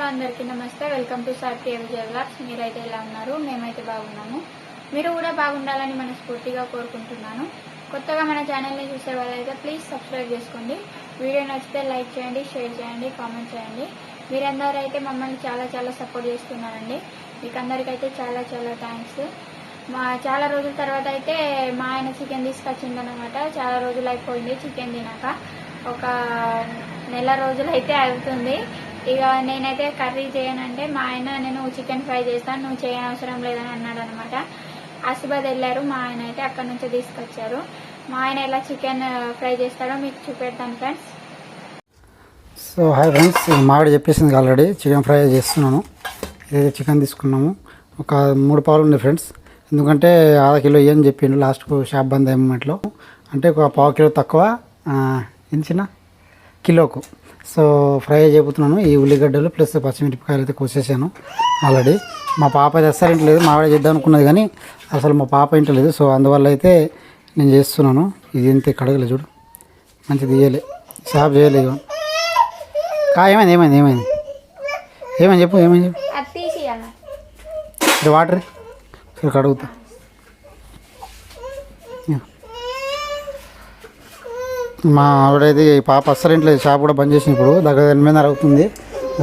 అందరికీ నమస్తే. Welcome to సార్కి విజయ వ్లాగ్స్. మీరైతే ఎలా ఉన్నారు? మేమైతే బాగున్నాము. మీరు కూడా బాగుండాలని మనస్ఫూర్తిగా కోరుకుంటున్నాను. కొత్తగా మన ఛానల్ని చూసే వాళ్ళైతే ప్లీజ్ సబ్స్క్రైబ్ చేసుకోండి. వీడియో నచ్చితే లైక్ చేయండి, షేర్ చేయండి, కామెంట్ చేయండి. మీరందరూ అయితే మమ్మల్ని చాలా సపోర్ట్ చేస్తున్నారండి. మీకు అందరికైతే చాలా థ్యాంక్స్. చాలా రోజుల తర్వాత అయితే మా ఆయన చికెన్ తీసుకొచ్చిందనమాట. చాలా రోజులు అయిపోయింది చికెన్ తినాక. ఒక నెల రోజులు అయితే అవుతుంది. ఇక నేనైతే కర్రీ చేయనంటే మా ఆయన నేను చికెన్ ఫ్రై చేస్తాను, నువ్వు చేయనవసరం లేదని అన్నాడు అనమాట. ఆసిబాద్ వెళ్ళారు మా ఆయన అయితే, అక్కడ నుంచి తీసుకొచ్చారు. మా ఆయన ఎలా చికెన్ ఫ్రై చేస్తాడో మీకు చూపెడతాను ఫ్రెండ్స్. సో హాయ్ ఫ్రెండ్స్, మావిడ చెప్పేసింది ఆల్రెడీ చికెన్ ఫ్రై చేస్తున్నాను. ఇదైతే చికెన్ తీసుకున్నాము. ఒక 3 పావులు ఉన్నాయి ఫ్రెండ్స్. ఎందుకంటే ½ కిలో ఇవ్వని చెప్పిండు లాస్ట్కు షాప్ బంద్ అయ్యే మూమెంట్లో. అంటే ఒక ½ కిలో తక్కువ ఎంచిన కిలోకు. సో ఫ్రై చేయబోతున్నాను. ఈ ఉల్లిగడ్డలు ప్లస్ పచ్చిమిరపకాయలు అయితే కోసేసాను ఆల్రెడీ. మా పాప అయితే అస్సలు ఇంటలేదు. మావిడ చేద్దాం అనుకున్నది కానీ అసలు మా పాప ఇంటలేదు. సో అందువల్ల అయితే నేను చేస్తున్నాను. ఇది ఇంత కడగలే చూడు, మంచిది తీయలే, సాఫ్ చేయలేదు. ఏమైంది ఏమైంది ఏమైంది ఏమని చెప్పు, ఏమైంది చెప్పు. వాటర్ సరే కడుగుతా. మా ఆవిడైతే ఈ పాప అస్సలు ఇంట్లో షాప్ కూడా బంద్ చేసిన ఇప్పుడు దగ్గర 8:30 అవుతుంది.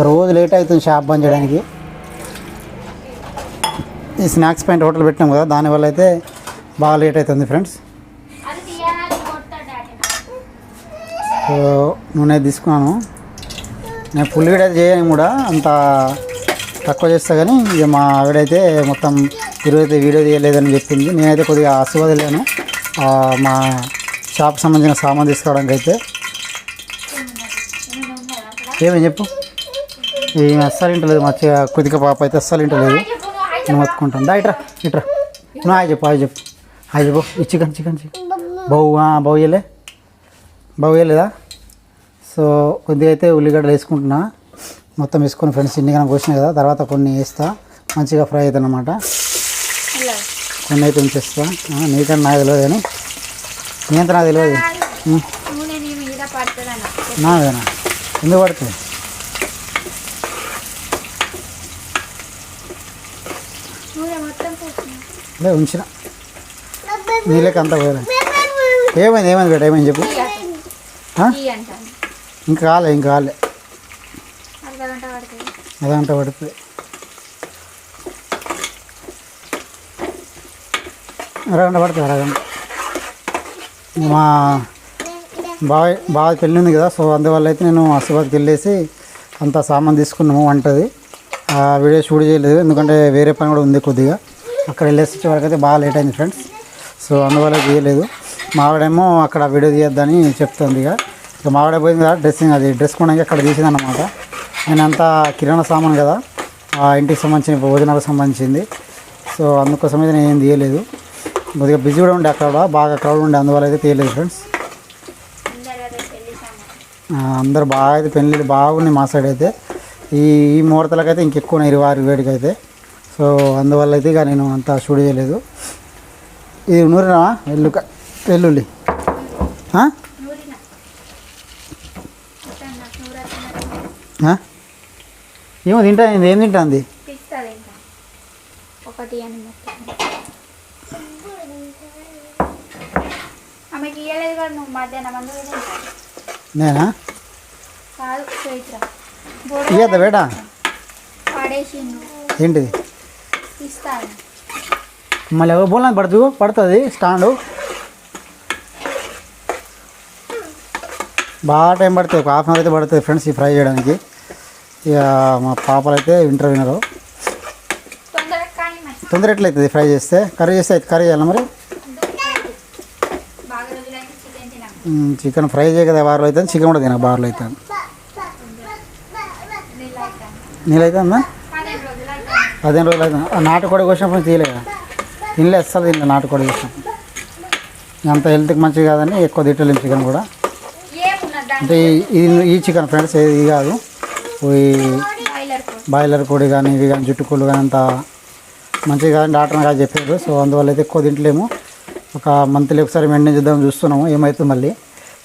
రోజు లేట్ అవుతుంది షాప్ బంద్ చేయడానికి. ఈ స్నాక్స్ పాయింట్ హోటల్ పెట్టినాం కదా, దానివల్ల అయితే బాగా లేట్ అవుతుంది ఫ్రెండ్స్. సో నూనె తీసుకున్నాను. నేను ఫుల్ వీడియో చేయను కూడా, అంత తక్కువ చేస్తా కానీ ఇక మా ఆవిడైతే మొత్తం ఈరోజైతే వీడియో తీయలేదని చెప్పింది. నేనైతే కొద్దిగా ఆశీర్వాదలేను మా షాప్కి సంబంధించిన సామాన్ తీసుకోవడానికి అయితే. ఏమని చెప్పు. ఏమి అస్సలు ఇంటలేదు, మంచిగా కొద్దిగా పాప అయితే అస్సలు ఇంటలేదు. నేను మొత్తుకుంటాను. దా ఇట్రా నువ్వు హాయ్ చెప్పు హాయ్ చెప్పు. ఈ చికెన్ బావు వేయలేదా. సో కొద్దిగా అయితే ఉల్లిగడ్డలు వేసుకుంటున్నా. మొత్తం వేసుకొని ఫ్రెండ్స్ ఇన్నిగా కోసినాయి కదా, తర్వాత కొన్ని వేస్తా, మంచిగా ఫ్రై అవుతుంది అన్నమాట. కొన్ని అయితే ఉంచేస్తా. నీకన్నా నాకు తెలియదు కానీ నేనంత నాకు తెలియదు. నాదేనా ఎందుకు పడుతుంది? లే ఉంచిన నీళ్ళకి అంతా పోయలే. ఏమైంది బేట, ఏమైంది చెప్పు. ఇంకా కాలే అరగంట పడుతుంది. అరగంట మా బాగా పెళ్ళి ఉంది కదా, సో అందువల్ల అయితే నేను ఆశీర్వాద్కి వెళ్ళేసి అంత సామాన్ తీసుకున్నాము వంటది. ఆ వీడియో షూట్ చేయలేదు ఎందుకంటే వేరే పని కూడా ఉంది కొద్దిగా. అక్కడ వెళ్ళేసి వచ్చే వరకు అయితే బాగా లేట్ అయింది ఫ్రెండ్స్. సో అందువల్ల చేయలేదు. మావిడేమో అక్కడ వీడియో తీయొద్దని చెప్తుంది. ఇక మావిడ పోయింది కదా డ్రెస్సింగ్, అది డ్రెస్ కొనడానికి అక్కడ తీసిందన్నమాట. నేనంతా కిరాణా సామాన్ కదా, ఆ ఇంటికి సంబంధించిన భోజనాలకు సంబంధించింది. సో అందుకోసం అయితే నేను ఏం తీయలేదు. కొద్దిగా బిజీ కూడా ఉండే, అక్కడ బాగా క్రౌడ్ ఉండే, అందువల్ల అయితే తీయలేదు ఫ్రెండ్స్. అందరు బాగా అయితే పెళ్ళిళ్ళు బాగున్నాయి మా సైడ్ అయితే. ఈ ముహూర్తాలకు అయితే ఇంకెక్కువ 20 వేడికి అయితే. సో అందువల్ల అయితే ఇక నేను అంతా షూట్ చేయలేదు. ఇది నూరినా వెల్లుల్లి ఏమో తింటా, ఏం తింటాంది నేనా ఇయ్యద్దా బేటా. ఏంటిది మళ్ళీ ఎవరు బోల్నా పడుతుంది స్టాండు. బాగా టైం పడుతుంది, ఒక ½ అవర్ అయితే పడుతుంది ఫ్రెండ్స్ ఈ ఫ్రై చేయడానికి. ఇక మా పాపలు అయితే వినరు. తొందర ఎట్లయితుంది ఫ్రై చేస్తే? కర్రీ చేస్తే అయితే కర్రీ చేయాలి మరి. చికెన్ ఫ్రై చేయ కదా బార్లో అవుతుంది, చికెన్ కూడా తినక బార్లో అవుతుంది. నీళ్ళైతే అమ్మా 15 రోజులు అవుతుంది. నాటుకోడి కోసినప్పుడు తీయలేదు, తినలే అస్సలు తినలే. నాటుకోడి కోసినప్పుడు అంత హెల్త్కి మంచిది కాదని ఎక్కువ తిట్టలేము చికెన్ కూడా. అంటే ఈ చికెన్ ఫ్రెండ్స్ ఇది కాదు, బాయిలర్ కోడి కానీ ఇవి కానీ జుట్టుకోళ్ళు కానీ అంత మంచిది కాదని డాక్టర్ కాదు చెప్పారు. సో అందువల్ల అయితే ఎక్కువ తింటలేము. ఒక మంత్లీ ఒకసారి మెయింటైన్ చేద్దాం చూస్తున్నాము, ఏమవుతుంది మళ్ళీ.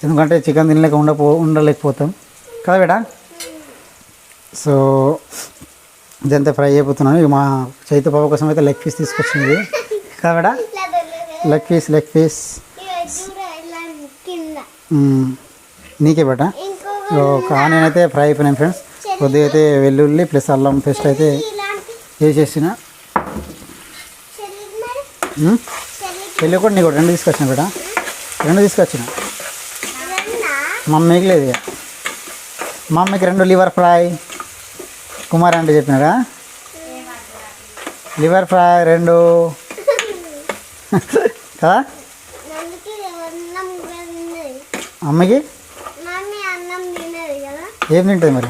ఎందుకంటే చికెన్ తినలేక ఉండలేకపోతాం కదా బేటా. సో ఇదంతా ఫ్రై అయిపోతున్నాను. ఇక మా చైతు పాప కోసం అయితే లెగ్ పీస్ తీసుకొచ్చింది కాబడా. లెగ్ పీస్ నీకే బేట. ఒక ఆనియన్ అయితే ఫ్రై అయిపోయినాయి ఫ్రెండ్స్. కొద్దిగా అయితే వెల్లుల్లి ప్లస్ అల్లం పేస్ట్ అయితే వేసేసిన. వెల్లు కూడా నీకు 2 తీసుకొచ్చిన బేట. 2 తీసుకొచ్చిన. మమ్మీకి లేదు ఇక. మమ్మీకి 2 లివర్ ఫ్రై. కుమార్ అంటే చెప్పినారా లివర్ ఫ్రై 2 కదా. అమ్మకి ఏం తింటుంది మరి?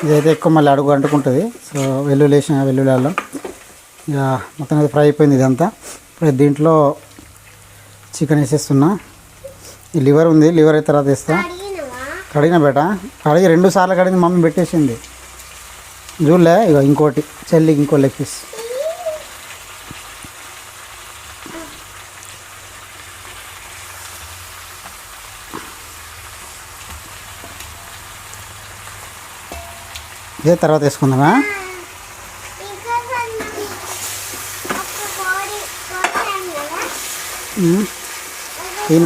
ఇదైతే ఎక్కువ మళ్ళీ అడుగు అంటుకుంటుంది. సో వెల్లుల్లి వేసిన వెల్లుల్లి అల్లం ఇక మొత్తం అయితే ఫ్రై అయిపోయింది ఇదంతా. ఇప్పుడు దీంట్లో చికెన్ వేసేస్తున్నా. ఈ లివర్ ఉంది, లివర్ అయితే తర్వాత వేస్తా. కడిగిన బేట, కడిగి 2 సార్లు కడిగింది మమ్మీ పెట్టేసింది చూడలే. ఇక ఇంకోటి చెల్లికి ఇంకో లెగ్ పీస్. ఇదే తర్వాత వేసుకుందామా.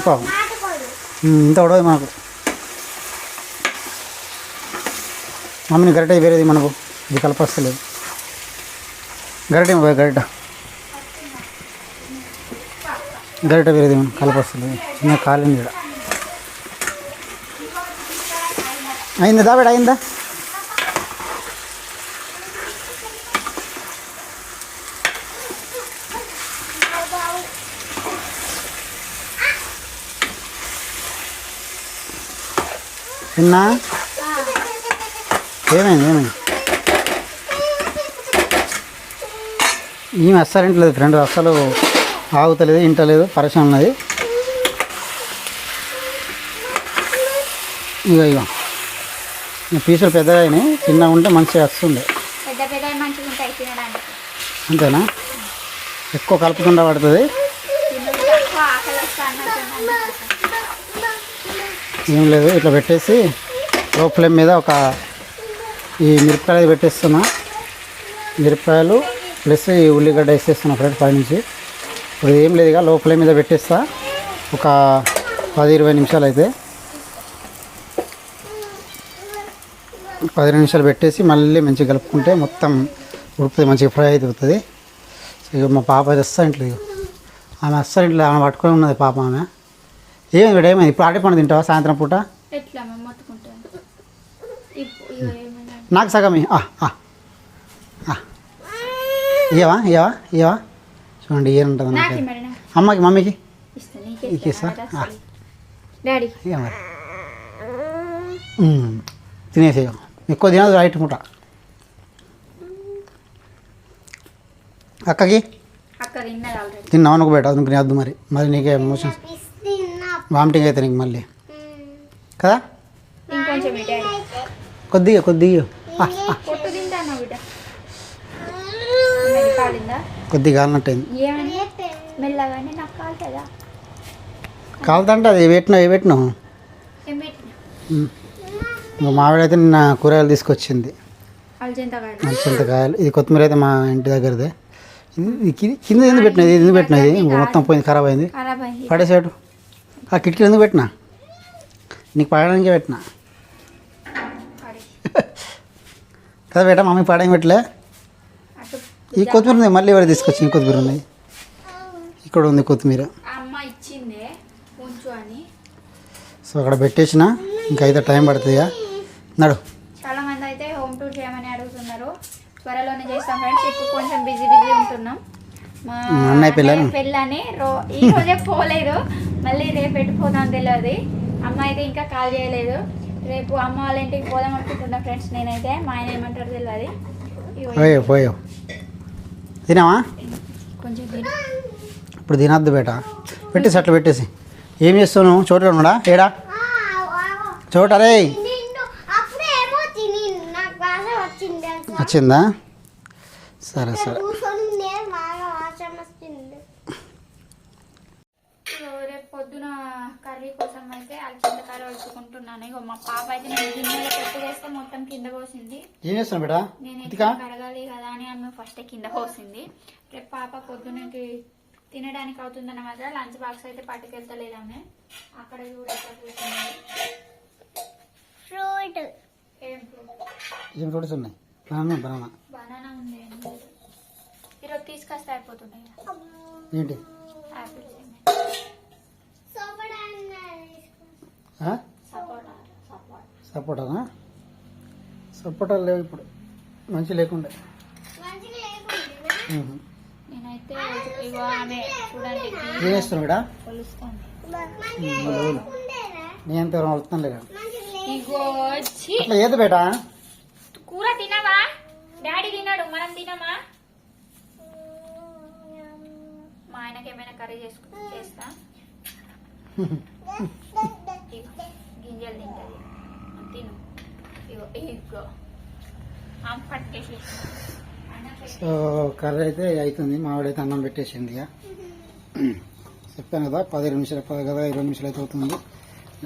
పాపం ఇంత ఉడవదు మనకు. మమ్మీని గరిట వేరేది మనకు ఇది కలపస్తలేదు. గరిట వేరేది మనం కలపస్తలేదు. చిన్న కాలింది ఇక్కడ. అయిందా దాబేడ అయిందా? చిన్న ఏమైంది ఏమి అస్సలు ఇంటలేదు ఫ్రెండ్. అస్సలు ఆగుతలేదు, ఇంటలేదు, పరిశ్రమ ఉన్నది. ఇక పీసులు పెద్దగా అయినాయి, చిన్నగా ఉంటే మంచిగా వస్తుండే. అంతేనా? ఎక్కువ కలుపుకుండా పడుతుంది. ఏం లేదు, ఇట్లా పెట్టేసి లో ఫ్లేమ్ మీద ఈ మిరపకాయలు పెట్టేస్తున్నా. మిరపకాయలు ప్లస్ ఈ ఉల్లిగడ్డ వేసేస్తున్నా ఫ్రెండ్ పైనుంచి. ఇప్పుడు ఏం లేదు, ఇక లో ఫ్లేమ్ మీద పెట్టేస్తా. ఒక 10-20 నిమిషాలు అయితే 10 నిమిషాలు పెట్టేసి మళ్ళీ మంచిగా కలుపుకుంటే మొత్తం ఉడుపుతుంది, మంచిగా ఫ్రై అవుతుంది. ఇక మా పాప అయితే ఇంట్లో, ఆమె ఇంట్లో ఆమె పట్టుకొని ఉన్నది పాప. ఆమె ఏమైంది ఇప్పుడు ఆటే పండు తింటావా సాయంత్రం పూట? నాకు సగం ఇవా చూడండి ఏముంటుంది అమ్మకి మమ్మీకి ఇస్తా. తినేసే ఎక్కువ తినదు రైట్ పూట. అక్కకి తిన్నావు అనుకో బేట, నువ్వు తినద్దు మరి నీకే ఎమోషన్స్ వామిటింగ్ అయితే నీకు మళ్ళీ కదా. కొద్దిగా కొద్దిగా కాలినట్టయింది. కాలుతుంటే అది పెట్టినావు. మావిడైతే నిన్న కూరగాయలు తీసుకొచ్చింది, అలచింతకాయలు. ఇది కొత్తిమీర అయితే మా ఇంటి దగ్గరదే. కింద ఎందుకు పెట్టినది? ఎందుకు పెట్టినది? మొత్తం పోయింది, ఖరాబ్ అయింది. పడేసాడు. ఆ కిటికీలు ఎందుకు పెట్టినా? నీకు పడడానికే పెట్టినా కదా బేట. మమ్మీ పడడానికి పెట్టలే. ఈ కొత్తిమీర ఉంది, మళ్ళీ ఎవరు తీసుకొచ్చింది కొత్తిమీర ఉన్నాయి. ఇక్కడ ఉంది కొత్తిమీర. సో అక్కడ పెట్టేసిన, ఇంకా అయితే టైం పడుతుంది. నడు. చాలా మంది అయితే హోమ్ టూర్ చేయమని అడుగుతున్నారు. త్వరలోనే చేస్తాం ఫ్రెండ్స్. ఇప్పుడు కొంచెం బిజీ ఉంటున్నాం. మా అన్నయ్య పెళ్ళని ఈ రోజే పోలేదు, మళ్ళీ రేపు పెట్టిపోదాం తెలియదు. అమ్మ అయితే ఇంకా కాల్ చేయలేదు. రేపు అమ్మ వాళ్ళ ఇంటికి పోదాం అనుకుంటున్నా ఫ్రెండ్స్. నేనైతే మా ఆయన ఏమంటారు తెలియదు. పోయావు తినావా? కొంచెం ఇప్పుడు తినద్దు బేట. పెట్టేసి అట్లా పెట్టేసి. ఏం చేస్తావు నువ్వు? చోట ఉన్నాడా? ఏడా చోట? రే వచ్చిందా? సరే రేపు పొద్దున కర్రీ కర్రీ కోసం అయితే అలసందకాయలు వలుచుకుంటున్నాను. ఇగో మా పాప అయితే నేను గిన్నెలో పెట్టి వేస్తే మొత్తం కింద పోసింది. ఏం చేస్తున్నావు బేటా? నేనైతే కడగాలి కదా అని ఆమె ఫస్ట్ కింద పోసింది. రేపు పాప పొద్దున్నకి తినడానికి అవుతుందన్నమాట. లంచ్ బాక్స్ అయితే పట్టుకెళ్తలేదు ఆమె. అక్కడ కూడా ఎట్లా కూర్చుంది. ఏం ఫ్రూట్స్ ఉన్నాయి? బనానా. బనానా ఉంది. ఈరోజు తీసుకొస్తే అయిపోతున్నాయి. ఏంటి? ఆపిల్స్ సపోటానా? సపోటాలు లేవు ఇప్పుడు, మంచి లేకుండే. నేనైతే ఇగో ఆమె చూడండి ఏం చేస్తున్నావు ఇక్కడ? కొలుస్తాను. నేను ఎంత వస్తాను లేదా? ఇగో వచ్చి అట్లా ఏది బేటా? కూర తినవా? డాడీ తిన్నాడు, మనం తినమా? మా ఆయనకి ఏమైనా కర్రీ చేస్తా. ఇగో, గింజలు తింటది, తిను. ఇగో ఇగో ఆమె పట్టుకేసి. సో కర్రీ అయితే అవుతుంది. మావాడైతే అన్నం పెట్టేసింది. ఇక చెప్పాను కదా 15 నిమిషాలు కదా 20 నిమిషాలు అయితే అవుతుంది.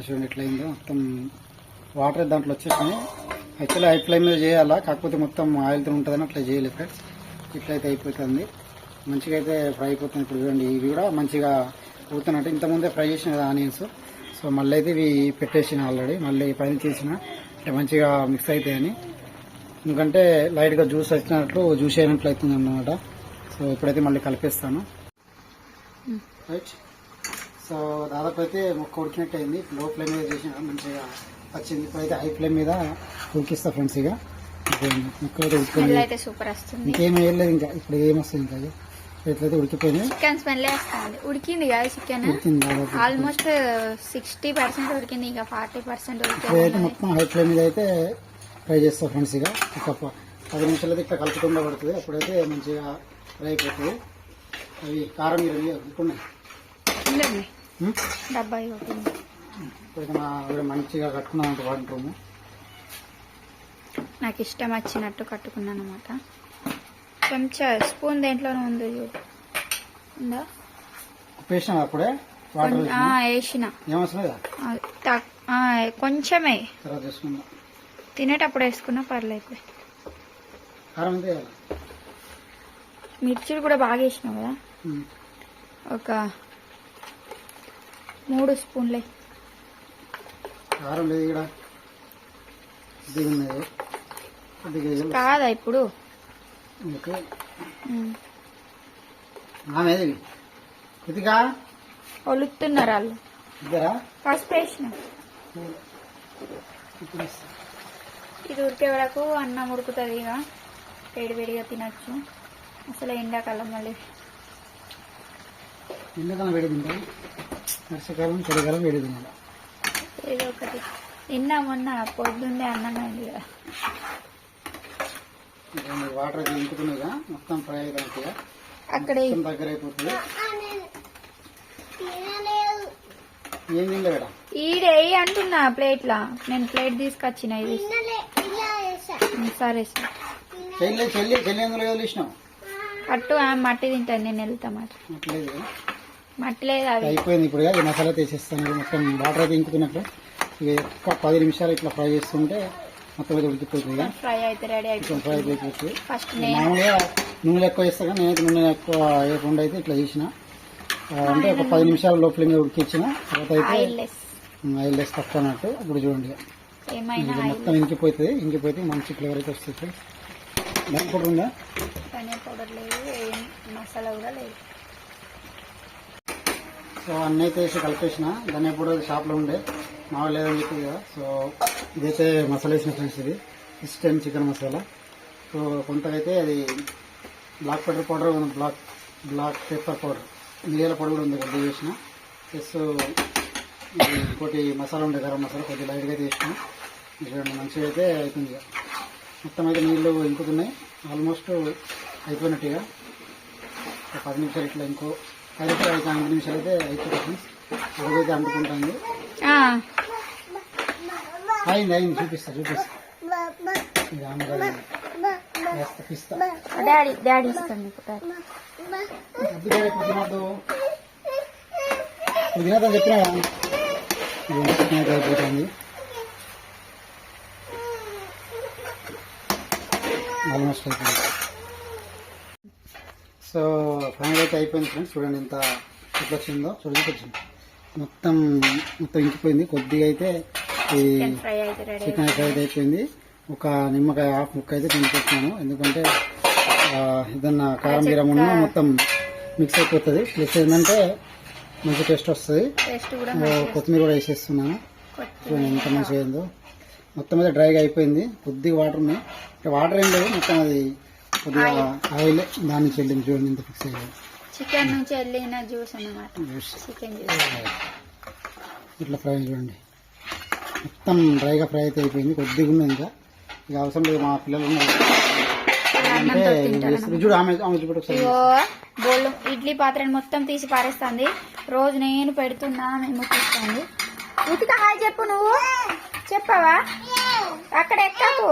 చూడండి ఎట్లా అయిందో. మొత్తం వాటర్ దాంట్లో వచ్చేసినాయి. యాక్చువల్లీ హై ఫ్లేమ్ మీద చేయాలా, కాకపోతే మొత్తం ఆయిల్తో ఉంటుందని అట్లా చేయలేదు ఫ్రెండ్స్. ఇట్లయితే అయిపోతుంది, మంచిగా అయితే ఫ్రై అయిపోతుంది. ఇప్పుడు చూడండి ఇవి కూడా మంచిగా అవుతున్నట్టు. ఇంతకుముందే ఫ్రై చేసిన కదా ఆనియన్స్. సో మళ్ళీ అయితే ఇవి పెట్టేసిన ఆల్రెడీ. మళ్ళీ పైన తీసిన ఇట్లా మంచిగా మిక్స్ అవుతాయని, ఎందుకంటే లైట్గా జ్యూస్ వచ్చినట్లు జ్యూస్ అయినట్లు అవుతుంది అన్నమాట. సో ఇప్పుడైతే మళ్ళీ కలిపేస్తాను. రైట్. సో దాదాపు అయితే మొక్క ఉడికినట్టు అయింది. లో ఫ్లేమ్ మీద చేసిన మంచిగా వచ్చింది. ఇప్పుడైతే హై ఫ్లేమ్ మీద ఉడికిస్తా ఫ్రెండ్స్. ఇక మొక్క అయితే ఉడికిపోయింది. సూపర్ వస్తుంది. ఇంకేం వేయలేదు ఇంకా. ఇప్పుడు ఏమొస్తుంది ఇంకా? ఎట్లయితే ఉడికిపోయింది. చికెన్ స్మెల్ వస్తుంది. ఉడికింది కదా చికెన్, ఆల్మోస్ట్ 60% ఉడికింది. ఇంకా 40% ఇప్పుడైతే మొత్తం హై ఫ్లేమ్ మీద అయితే ఫ్రై చేస్తాం ఫ్రెండ్స్. ఇక ఒక 10 నిమిషాలు అయితే ఇట్లా కలుపుకుండా పడుతుంది. అప్పుడైతే మంచిగా ఫ్రై అయిపోతుంది. అవి కారం మీరు అనుకున్నాయి డబ్బా. ఇప్పుడైతే మా ఆవిడ మంచిగా కట్టుకున్నామంటే వాడుకుంటాము. నాకు ఇష్టం వచ్చినట్టు కట్టుకున్నాను అనమాట. కొంచెం స్పూన్ దేంట్లోనే ఉంది చూడు, ఉందా? వేసినా అప్పుడే వాటర్ వేసిన. ఏమొస్తుంది? కొంచెమే తర్వాత వేసుకుందాం. తినేటప్పుడు వేసుకున్నా పర్లేదు. కారం ఎంత వేయాలి? మిర్చిలు కూడా బాగా వేసినావు కదా. ఒక 3 స్పూన్లే. కారం లేదు ఇక్కడ, కొద్దిగా ఉన్నది కాదా ఇప్పుడు? ఆమెది కొద్దిగా ఒలుతున్నారు వాళ్ళు. ఇద్దరా? పసుపు వేసిన. ఇది ఉడికే వరకు అన్నం ఉడుకుతుంది. ఇక వేడివేడిగా తినచ్చు. అసలు ఎండాకాలం మళ్ళీ ఎండాకాలం వేడి తింటాం, వర్షాకాలం చలికాలం వేడి తినాలి. ఏదో ఒకటి. నిన్న మొన్న పొద్దున్నే అన్నం అయింది కదా. వాటర్ అయితే ఇంకుతున్నాయిగా, మొత్తం ఫ్రై అయిపోయింది. అక్కడ దగ్గర అయిపోతుంది. ఏం తిందా మేడం? ఈడే అంటున్నా ప్లేట్లా. నేను ప్లేట్ తీసుకొచ్చిన. ఇది సరే సార్. చెల్లి ఎందులో వదిలేసినాం? అట్టు మట్టి తింటాను. నేను వెళ్తా మాట. మట్టి లేదు అది అయిపోయింది. ఇప్పుడు ఈ మసాలా తీసేస్తాను. మొత్తం వాటర్ అయితే ఇంకుతున్నట్లు. ఇక ఒక్క 10 నిమిషాలు ఇట్లా ఫ్రై చేస్తుంటే మొత్తం అయితే ఉడికిపోతుంది. ఫ్రై అయితే రెడీ అయిపోతుంది. ఫ్రై అయిపోతుంది. ఫస్ట్ మామూలుగా నూనె ఎక్కువ వేస్తాగా, నేనైతే నూనె ఎక్కువ వేయకుండా అయితే ఇట్లా చేసిన. అంటే ఒక 10 నిమిషాలు లోపల మీద ఉడికిచ్చిన తర్వాత అయితే ఆయిల్ లెస్ తక్కువ అన్నట్టు. ఇప్పుడు చూడండి మొత్తం ఇంకిపోతుంది. ఇంకిపోతే మంచి ఫ్లేవర్ అయితే వస్తుంది. ధనియా పౌడర్ ఉందా? ధనియా పౌడర్ లేదు, ఏం మసాలా కూడా లేదు. సో అన్నీ అయితే వేసి కలిపేసిన. ధనియా పౌడర్ షాప్లో ఉండే మామూలు లేదని చెప్పింది కదా. సో ఇదైతే మసాలా వేసిన ఫ్రెండ్స్. ఇది ఇస్టర్న్ చికెన్ మసాలా. సో కొంతకైతే అది black pepper powder, black pepper powder, మిరియాల పొడి కూడా ఉంది. కొద్దిగా వేసిన. ప్లస్ ఇంకోటి మసాలా ఉండే గరం మసాలా కొద్దిగా లైట్గా అయితే వేసిన. చూడండి మంచిగా అయితే అవుతుంది. మొత్తం అయితే నీళ్ళు ఇంకుతున్నాయి. ఆల్మోస్ట్ అయిపోయినట్టుగా. ఒక 10 నిమిషాలు ఇట్లా ఇంకో 5 నిమిషాలు అయితే అయిపోతుంది. అడుగైతే అంటుకుంటుంది. అయింది చూపిస్తా. డాడీ ఇస్తాను. తినద్దని చెప్పినా చికెన్ అయితే అయిపోతుంది. ఆల్మోస్ట్ అయిపోయింది. సో ఫైనల్ అయితే అయిపోయింది ఫ్రెండ్స్. చూడండి ఎంత ఎట్లా వచ్చిందో చూడండి. మొత్తం ఇంకిపోయింది. కొద్దిగా అయితే ఈ చికెన్ ఫ్రై అయితే అయిపోయింది. ఒక నిమ్మకాయ హాఫ్ ముక్క అయితే తినిపిస్తున్నాను, ఎందుకంటే ఏదన్నా కారం గిరం ఉన్నా మొత్తం మిక్స్ అయిపోతుంది. ప్లస్ ఏంటంటే మంచి టేస్ట్ వస్తుంది. కొత్తిమీర కూడా వేసేస్తున్నాను. చూడండి ఎంత మంచిగా అయిందో. మొత్తం అయితే డ్రైగా అయిపోయింది. కొద్దిగా వాటర్ ఉన్నాయి, వాటర్ ఏం లేదు, మొత్తం అది కొద్దిగా ఆయిల్ దాని నుంచి వెళ్ళింది. చూడండి ఇంత ఫిక్స్ అయ్యింది. చికెన్ నుంచి వెళ్ళిన జ్యూస్ అన్నమాట. చికెన్ జ్యూస్ ఇట్లా ఫ్రై చూడండి, మొత్తం డ్రైగా ఫ్రై అయితే అయిపోయింది. కొద్దిగా ఉంది ఇంకా, ఇక అవసరం లేదు. మా పిల్లలు ఉన్నారు చూడు, ఆమె చూడు ఒకసారి. బోళ్ళు ఇడ్లీ పాత్రని మొత్తం తీసి పారేస్తుంది. రోజు నేను పెడుతున్నా, మేము చూస్తాను. ఉతిక హాయ్ చెప్పు. నువ్వు చెప్పవా? అక్కడ ఎక్కకు.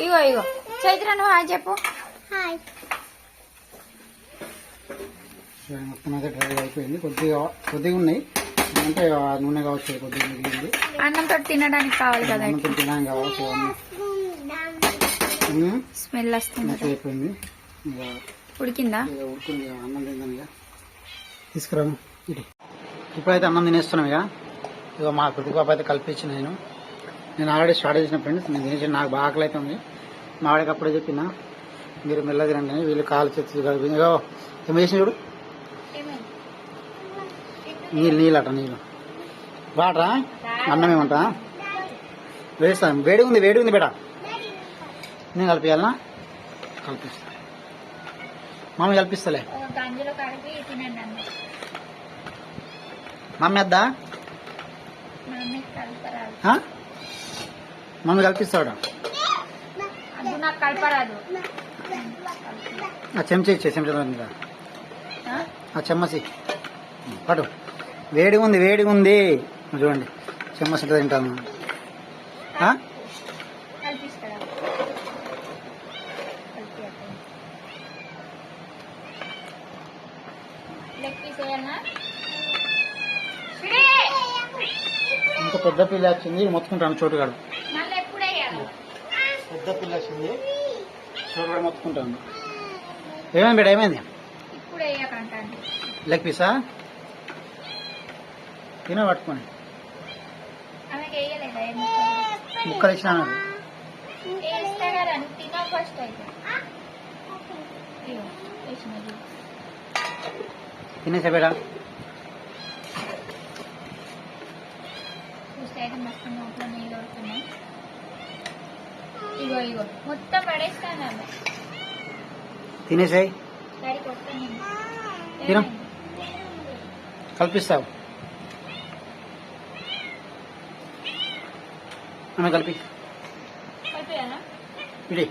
ఇగో ఇగో చైత్ర, నువ్వు హాయ్ చెప్పు. హాయ్. మొత్తం అయితే డ్రై అయిపోయింది. కొద్దిగా ఉన్నాయి, అంటే నూనె కావచ్చు, కొద్దిగా మిగిలింది. అన్నంతో తినడానికి కావాలి కదా, అన్నంతో తినడానికి కావచ్చు. స్మెల్ వస్తుంది. అయిపోయింది. ఉడికిందా? ఉడికింది. అన్నం తిందాం ఇక. తీసుకురాము. ఇప్పుడైతే అన్నం తినేస్తున్నాం ఇక. ఇక మా కుటుంబ అయితే కల్పించిన నేను ఆల్రెడీ స్టార్ట్ చేసిన ఫ్రెండ్స్. నేను తినేసి నాకు బాగా ఆకలి అవుతుంది. మా వాడికి అప్పుడే చెప్పిన మీరు మెల్ల తినండి అని. వీళ్ళు కాలు చేతి కలిపి ఏం చేసిన చూడు. నీళ్ళట నీళ్ళు వాటరా అన్నం ఏమంటా వేస్తాను. వేడిగా ఉంది బేట. నేను కలిపియాలనా? కల్పిస్తా. మమ్మీ కల్పిస్తలే. మమ్మీ వద్దా? మమ్మీ కల్పిస్తాడు. ఆ చెంచా ఇచ్చే, చెంచా మీద ఆ చెమ్మసి పటు. వేడిగా ఉంది చూడండి. చెమ్మసి తింటాను. ఇంకా పెద్ద పిల్ల వచ్చింది, మొత్తుకుంటాను చోటుగాడు. పెద్ద పిల్ల వచ్చింది, చోటుగాడు మొత్తుకుంటాను. ఏమైంది బేట? ఏమైంది? Leg Pisa? తిన పట్టుకొని ముక్కలు ఇచ్చిన తినేసా బేట? మొత్తం నోట్లో నీళ్ళు వస్తున్నాయి. ఇగో ఇగో మొత్తం పడేస్తాను. తినేసాయి. తినం కల్పిస్తావు. ఆమె కలిపి ఇడి.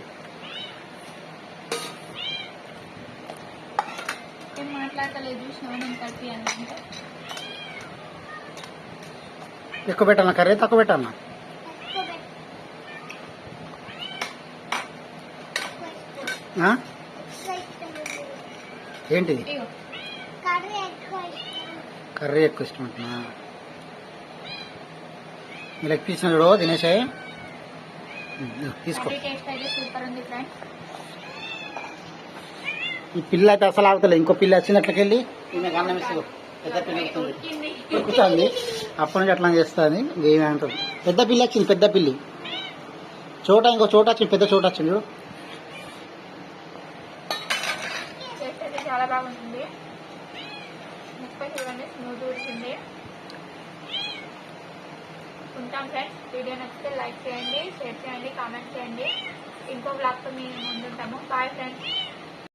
ఏం మాట్లాడలేదు చూసినావా? నేను కలిపి అంటే ఎక్కువ పెట్టాలన్నా కర్రీ, తక్కువ పెట్టాలన్నా? ఏంటిది? కర్రీ ఎక్కువ ఇష్టం అంటున్నా. లెగ్ పీస్ చూడు, తినేసాయి. తీసుకో. ఈ పిల్ల అయితే అసలు ఆగుతలేదు. ఇంకో పిల్ల వచ్చినట్లకెళ్ళి ఈమె అన్నం ఇస్తుంది. పెద్ద పిల్ల ఎక్కుతుంది, అప్పటి నుంచి అట్లా చేస్తుంది. ఏమి అంటుంది. పెద్ద పిల్లి వచ్చింది, పెద్ద పిల్లి. ఇంకో చోట వచ్చింది, పెద్ద చోట వచ్చింది చూడు. చాలా బాగుంటుంది. ముప్పై చూడండి, స్మూత్ ఉడికింది. ఉంటాం ఫ్రెండ్స్. వీడియో నచ్చితే లైక్ చేయండి, షేర్ చేయండి, కామెంట్ చేయండి. ఇంకో బ్లాగ్తో మీ ముందుంటాము. Bye friends.